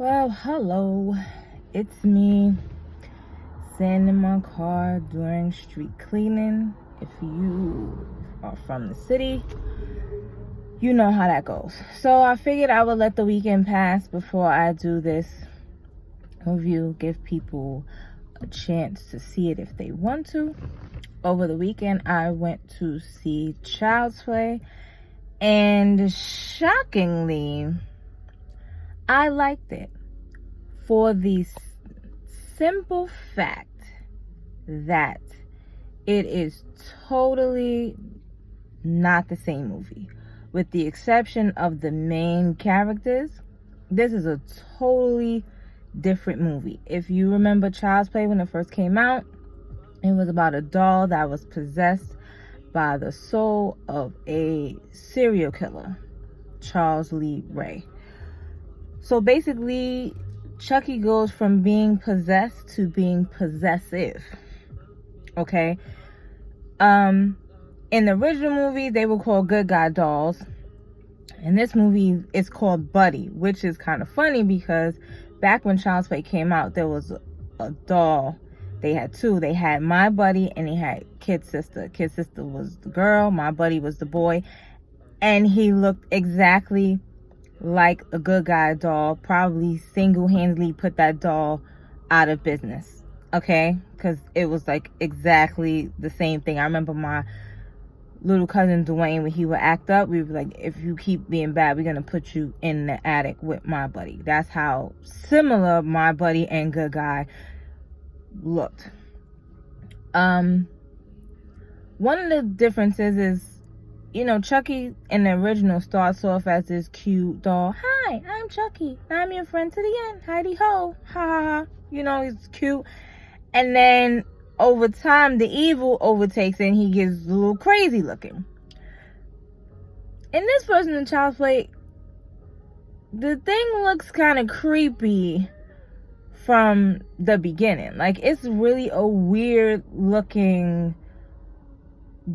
Well, hello. It's me sitting in my car doing street cleaning. If you are from the city, you know how that goes. So I figured I would let the weekend pass before I do this review, give people a chance to see it if they want to. Over the weekend, I went to see Child's Play, and shockingly, I liked it for the simple fact that it is totally not the same movie. With the exception of the main characters, this is a totally different movie. If you remember Child's Play when it first came out, it was about a doll that was possessed by the soul of a serial killer, Charles Lee Ray. So basically, Chucky goes from being possessed to being possessive. Okay? In the original movie, they were called good guy dolls. In this movie, it's called Buddy, which is kind of funny because back when Child's Play came out, there was a doll. They had two. They had My Buddy and they had Kid Sister. Kid Sister was the girl. My Buddy was the boy. And he looked exactly like a good guy doll. Probably single-handedly put that doll out of business. Okay? Because it was like exactly the same thing. I remember my little cousin Dwayne, when he would act up, we were like, if you keep being bad, we're going to put you in the attic with My Buddy. That's how similar My Buddy and Good Guy looked. One of the differences is, Chucky in the original starts off as this cute doll. Hi, I'm Chucky. I'm your friend to the end. Heidi ho. Ha ha ha. He's cute. And then over time, the evil overtakes and he gets a little crazy looking. In this version of Child's Play, the thing looks kind of creepy from the beginning. Like, it's really a weird looking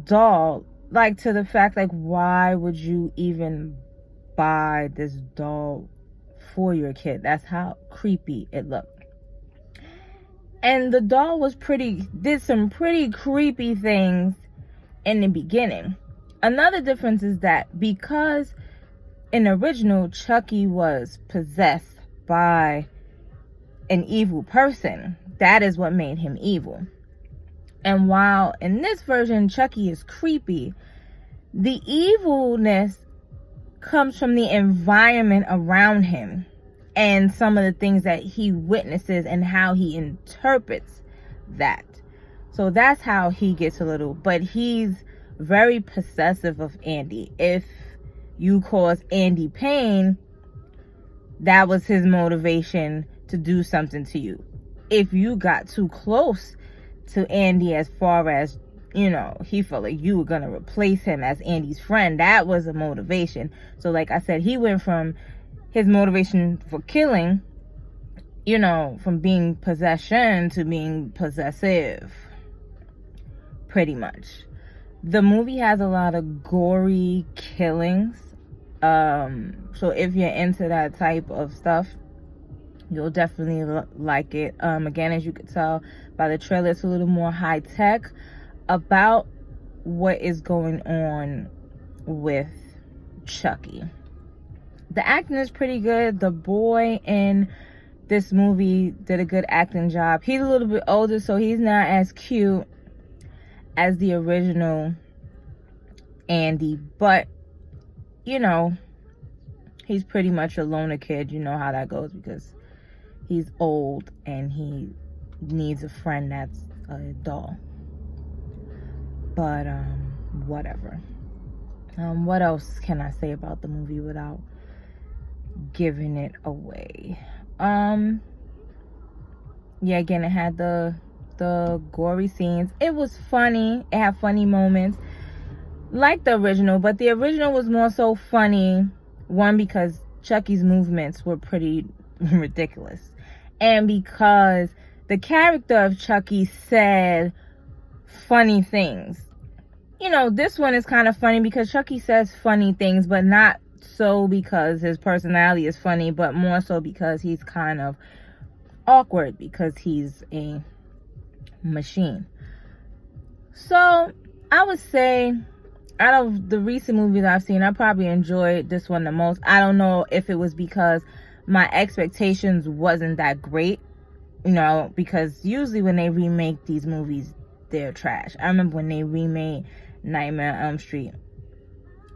doll. Like, to the fact, like, why would you even buy this doll for your kid? That's how creepy it looked. And the doll did some pretty creepy things in the beginning. Another difference is that because in the original, Chucky was possessed by an evil person, that is what made him evil. And while in this version, Chucky is creepy, the evilness comes from the environment around him and some of the things that he witnesses and how he interprets that. So that's how he gets a little, but he's very possessive of Andy. If you cause Andy pain, that was his motivation to do something to you. If you got too close to Andy, as far as, he felt like you were going to replace him as Andy's friend, that was a motivation. So like I said, he went from his motivation for killing, from being possession to being possessive, pretty much. The movie has a lot of gory killings. So if you're into that type of stuff, you'll definitely like it. Again, as you could tell by the trailer, it's a little more high tech about what is going on with Chucky. The acting is pretty good. The boy in this movie did a good acting job. He's a little bit older, so he's not as cute as the original Andy, but he's pretty much a loner kid. You know how that goes because he's old and he needs a friend that's a doll. But whatever. What else can I say about the movie without giving it away? Again, it had the gory scenes. It was funny. It had funny moments like the original, but the original was more so funny, one, because Chucky's movements were pretty ridiculous, and because the character of Chucky said funny things. This one is kind of funny because Chucky says funny things, but not so because his personality is funny, but more so because he's kind of awkward because he's a machine. So I would say out of the recent movies I've seen, I probably enjoyed this one the most. I don't know if it was because my expectations wasn't that great, you know, because usually when they remake these movies, they're trash. I remember when they remade Nightmare on Elm Street,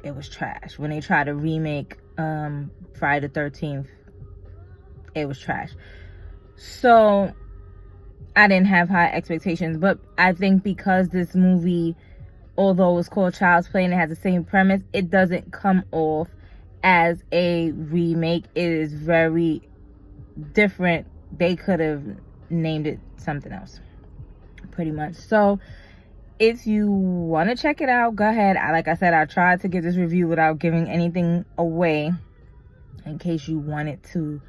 it was trash. When they tried to remake Friday the 13th, it was trash. So I didn't have high expectations, but I think because this movie, although it's called Child's Play and it has the same premise, it doesn't come off as a remake. It is very different. They could have named it something else, pretty much. So if you want to check it out, go ahead. Like I said, I tried to give this review without giving anything away in case you wanted to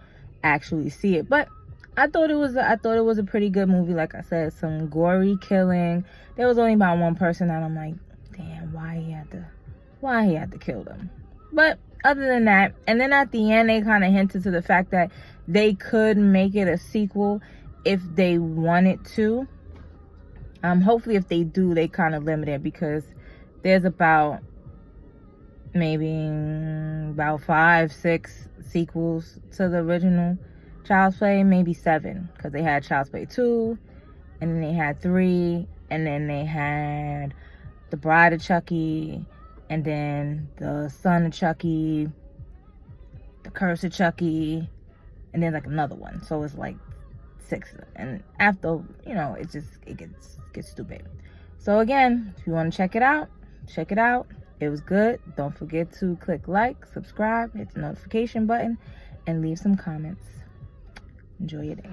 actually see it. But I thought it was a pretty good movie. Like I said, some gory killing. There was only about one person that I'm like, damn, why he had to kill them. But other than that, and then at the end they kind of hinted to the fact that they could make it a sequel if they wanted to. Hopefully if they do, they kind of limit it, because there's about maybe about 5-6 sequels to the original Child's Play, maybe 7, because they had Child's Play 2, and then they had 3, and then they had The Bride of Chucky, and then The Son of Chucky, The Curse of Chucky, and then like another one. So it's like 6, and after, you know, it gets stupid. So again, if you want to check it out, check it out. It was good. Don't forget to click like, subscribe, hit the notification button, and leave some comments. Enjoy your day.